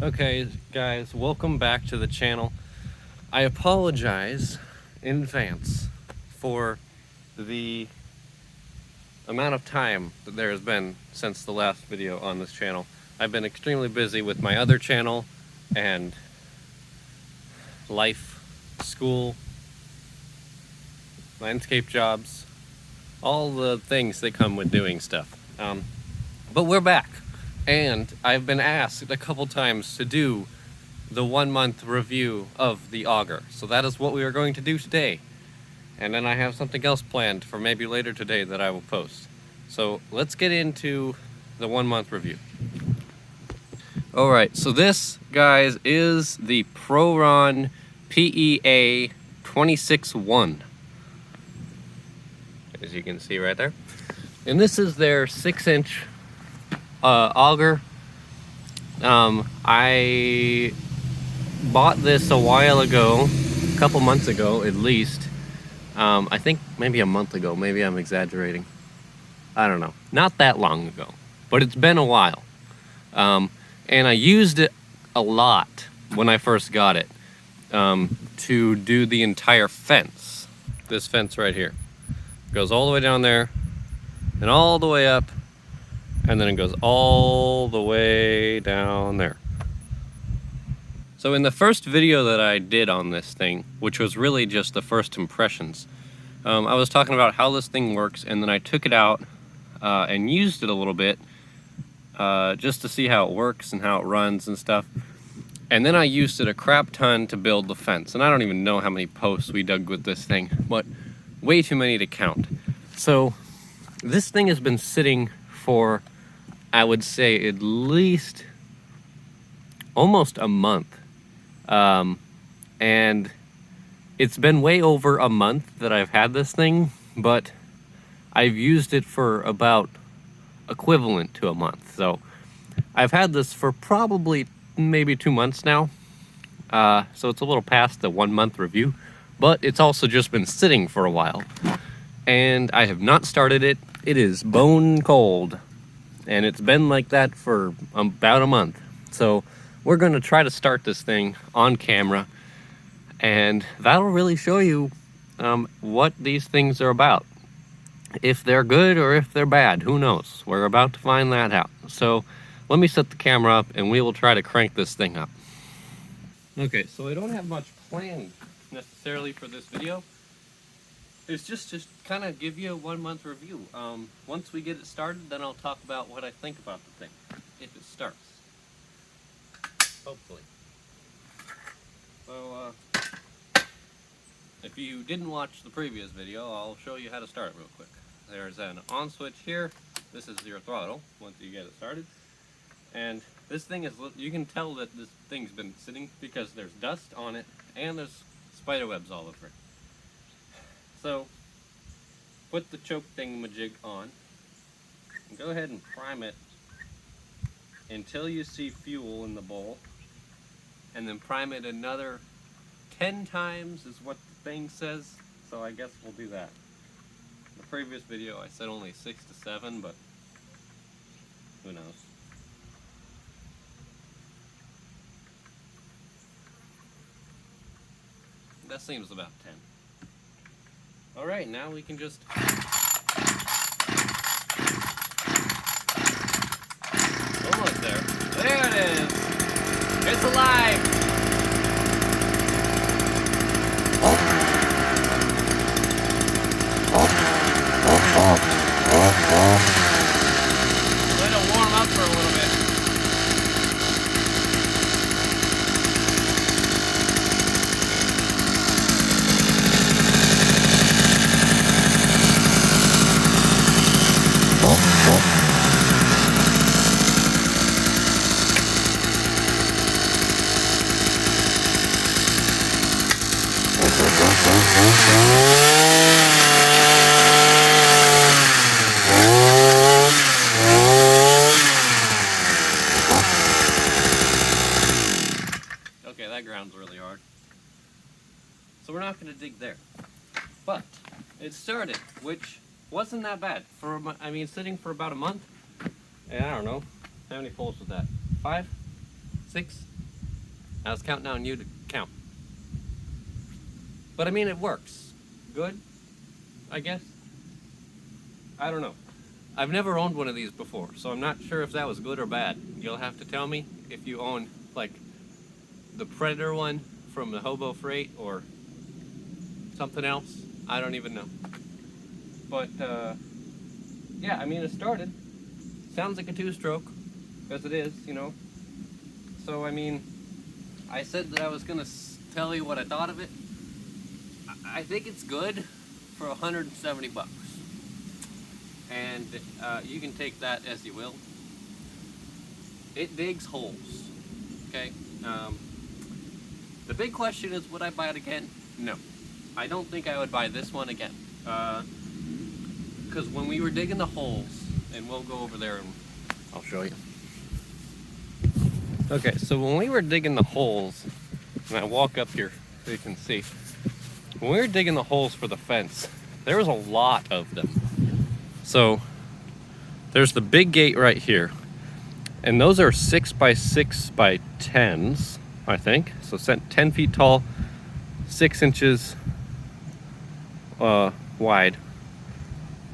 Okay, guys, welcome back to the channel. I apologize in advance for the amount of time that there has been since the last video on this channel. I've been extremely busy with my other channel and life, school, landscape jobs, all the things that come with doing stuff. But we're back, and I've been asked a couple times to do the 1 month review of the auger. So that is what we are going to do today. And then I have something else planned for maybe later today that I will post. So let's get into the 1 month review. Alright, so this, guys, is the Prorun PEA 26-1. As you can see right there. And this is their 6-inch auger. I bought this a while ago, a couple months ago at least. I think maybe a month ago, maybe I'm exaggerating. I don't know, not that long ago, but it's been a while. And I used it a lot when I first got it to do the entire fence. This fence right here goes all the way down there and all the way up, and then it goes all the way down there. So in the first video that I did on this thing, which was really just the first impressions, I was talking about how this thing works, and then I took it out and used it a little bit just to see how it works and how it runs and stuff. And then I used it a crap ton to build the fence, and I don't even know how many posts we dug with this thing, but way too many to count. So this thing has been sitting for, I would say, at least almost a month. And it's been way over a month that I've had this thing, but I've used it for about equivalent to a month. So I've had this for probably maybe 2 months now. So it's a little past the 1 month review, but it's also just been sitting for a while. And I have not started it. It is bone cold. And it's been like that for about a month. So we're going to try to start this thing on camera, and that'll really show you what these things are about. If they're good or if they're bad, who knows? We're about to find that out. So let me set the camera up and we will try to crank this thing up. Okay, so I don't have much planned necessarily for this video. It's just to kind of give you a 1 month review. Once we get it started, then I'll talk about what I think about the thing, if it starts. Hopefully. So, if you didn't watch the previous video, I'll show you how to start it real quick. There's an on switch here. This is your throttle once you get it started. And this thing is, you can tell that this thing's been sitting because there's dust on it and there's spider webs all over it. So, put the choke thingamajig on, and go ahead and prime it until you see fuel in the bowl, and then prime it another 10 times is what the thing says, so I guess we'll do that. In the previous video I said only 6 to 7, but who knows. That seems about 10. Alright, now we can just almost there. There it is! It's alive! Let it warm up for a little bit. Okay, that ground's really hard. So we're not going to dig there. But it started, which wasn't that bad. I mean, sitting for about a month. And I don't know. How many poles was that? 5? 6. I was counting on you to count. But I mean, it works. Good, I guess. I don't know. I've never owned one of these before, so I'm not sure if that was good or bad. You'll have to tell me if you own, like, the Predator one from the Hobo Freight or something else. I don't even know. But, yeah, I mean, it started. Sounds like a 2-stroke, because it is, you know. So, I mean, I said that I was going to tell you what I thought of it. I think it's good for 170 bucks. And you can take that as you will. It digs holes, okay? The big question is, would I buy it again? No. I don't think I would buy this one again. Because when we were digging the holes, and we'll go over there and I'll show you. Okay, so when we were digging the holes, and I walk up here so you can see, when we were digging the holes for the fence, there was a lot of them. So there's the big gate right here, and those are 6 by 6 by 10s, I think. So 10 feet tall, 6 inches wide.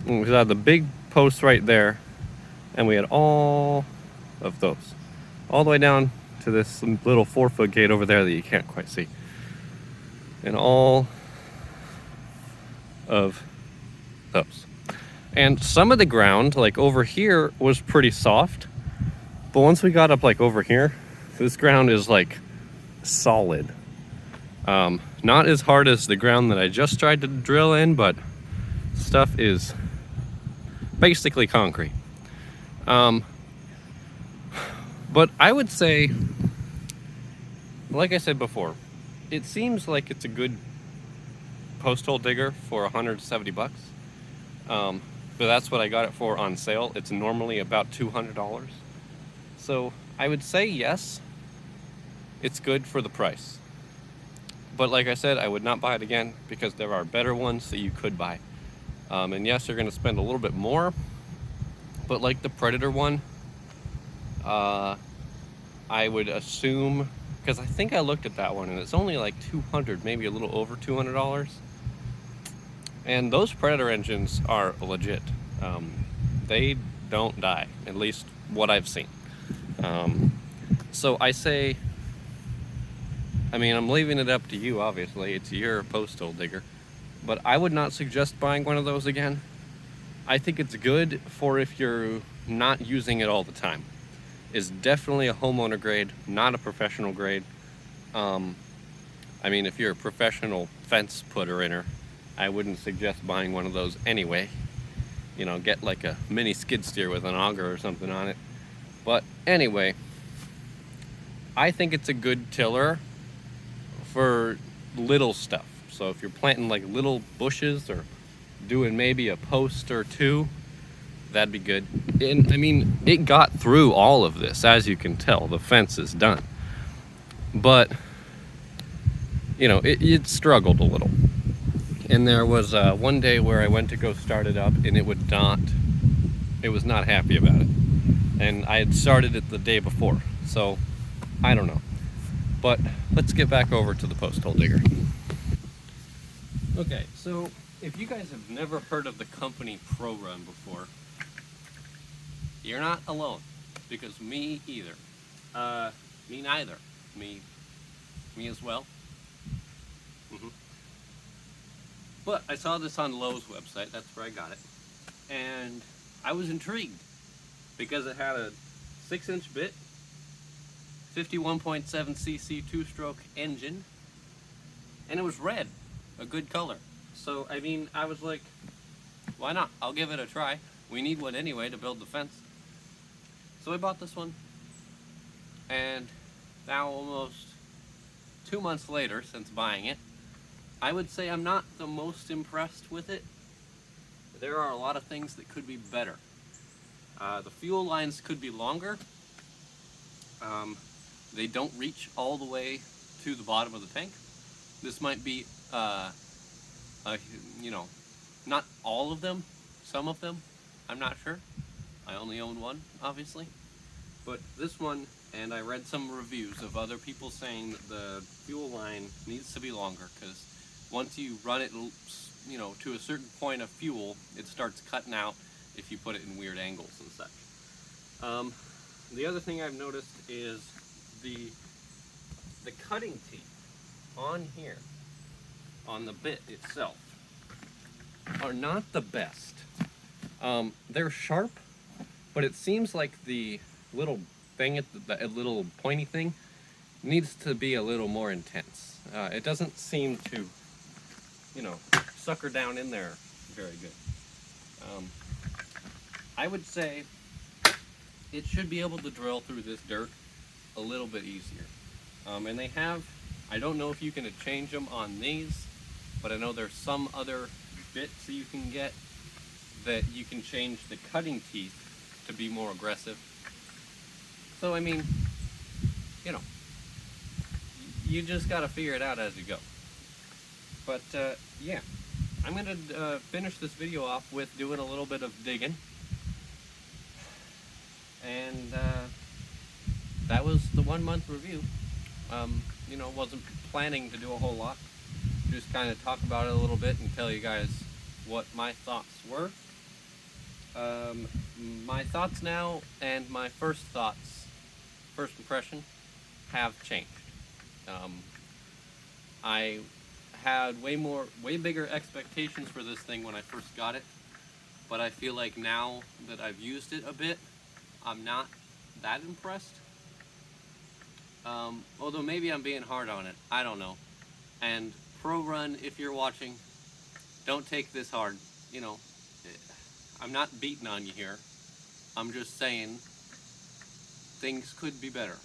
And we had the big post right there, and we had all of those, all the way down to this little 4-foot gate over there that you can't quite see, and all of those. And some of the ground, like over here, was pretty soft, but once we got up like over here, this ground is like solid. Not as hard as the ground that I just tried to drill in, but stuff is basically concrete. But I would say, like I said before, it seems like it's a good post hole digger for 170 bucks. But that's what I got it for on sale. It's normally about $200. So I would say yes, it's good for the price. But like I said, I would not buy it again because there are better ones that you could buy. And yes, you're going to spend a little bit more. But like the Predator one, I would assume, because I think I looked at that one and it's only like $200, maybe a little over $200. And those Predator engines are legit. They don't die, at least what I've seen. So I say, I mean, I'm leaving it up to you, obviously. It's your post hole digger. But I would not suggest buying one of those again. I think it's good for if you're not using it all the time. It's definitely a homeowner grade, not a professional grade. I mean, if you're a professional fence putter-inner, I wouldn't suggest buying one of those anyway. You know, get like a mini skid steer with an auger or something on it. But anyway, I think it's a good tiller for little stuff. So if you're planting like little bushes or doing maybe a post or two, that'd be good. And I mean, it got through all of this, as you can tell. The fence is done. But, you know, it struggled a little. And there was one day where I went to go start it up and it was not happy about it. And I had started it the day before, so I don't know. But let's get back over to the post hole digger. Okay, so if you guys have never heard of the company Prorun before, you're not alone, because me either. Me neither. Me as well. But I saw this on Lowe's website, that's where I got it, and I was intrigued because it had a 6-inch bit, 51.7 cc 2-stroke engine, and it was red, a good color. So I mean, I was like, why not? I'll give it a try. We need one anyway to build the fence. So I bought this one, and now almost 2 months later since buying it, I would say I'm not the most impressed with it. There are a lot of things that could be better. The fuel lines could be longer. They don't reach all the way to the bottom of the tank. This might be, you know, not all of them, some of them, I'm not sure. I only own one, obviously. But this one and I read some reviews of other people saying that the fuel line needs to be longer, because once you run it, you know, to a certain point of fuel, it starts cutting out if you put it in weird angles and such. The other thing I've noticed is the cutting teeth on here, on the bit itself, are not the best. They're sharp, but it seems like the little thing at the little pointy thing needs to be a little more intense. It doesn't seem to, you know, sucker down in there very good. I would say it should be able to drill through this dirt a little bit easier. And they have, I don't know if you can change them on these, but I know there's some other bits that you can get that you can change the cutting teeth to be more aggressive. So I mean, you know, you just gotta figure it out as you go. But yeah, I'm gonna finish this video off with doing a little bit of digging. And that was the 1 month review. You know, wasn't planning to do a whole lot. Just kind of talk about it a little bit and tell you guys what my thoughts were. My thoughts now and my first impression have changed. I had way bigger expectations for this thing when I first got it, but I feel like now that I've used it a bit, I'm not that impressed. Although maybe I'm being hard on it, I don't know. And Prorun, if you're watching, don't take this hard. You know, I'm not beating on you here. I'm just saying things could be better.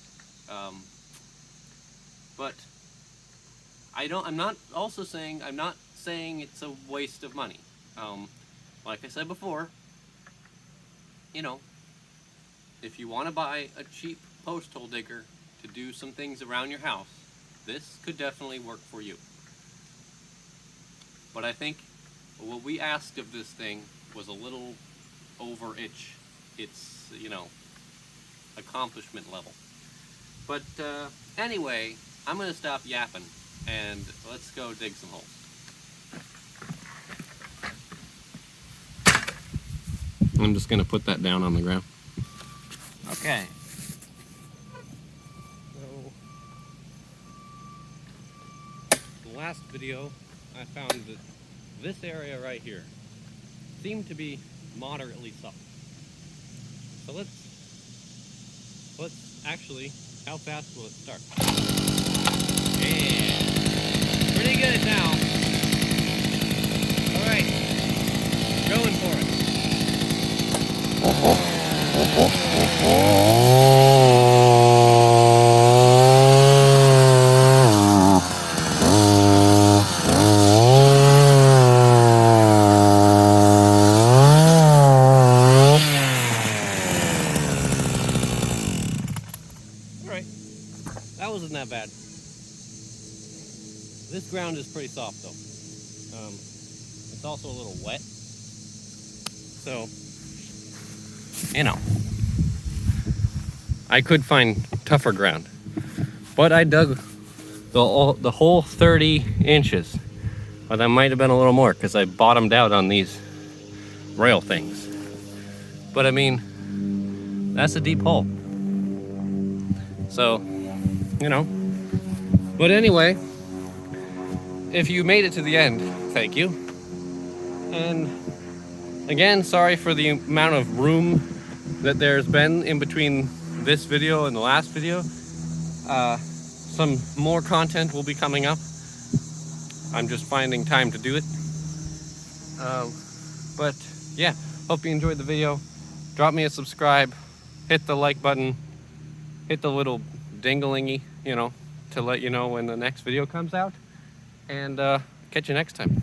But I'm not saying it's a waste of money. Like I said before, you know, if you want to buy a cheap post hole digger to do some things around your house, this could definitely work for you. But I think what we asked of this thing was a little over its, you know, accomplishment level. But anyway, I'm gonna stop yapping and let's go dig some holes. I'm just gonna put that down on the ground. Okay. So, the last video, I found that this area right here seemed to be moderately soft. So let's actually, how fast will it start? Yeah, pretty good now. All right, going for it. That wasn't that bad. This ground is pretty soft though. It's also a little wet. So, you know, I could find tougher ground. But I dug the whole 30 inches. But that might have been a little more because I bottomed out on these rail things. But I mean, that's a deep hole. So, you know, but anyway, if you made it to the end, thank you. And again, sorry for the amount of room that there's been in between this video and the last video. Some more content will be coming up. I'm just finding time to do it. But yeah, hope you enjoyed the video. Drop me a subscribe, hit the like button, hit the little dinglingy, you know, to let you know when the next video comes out. And catch you next time.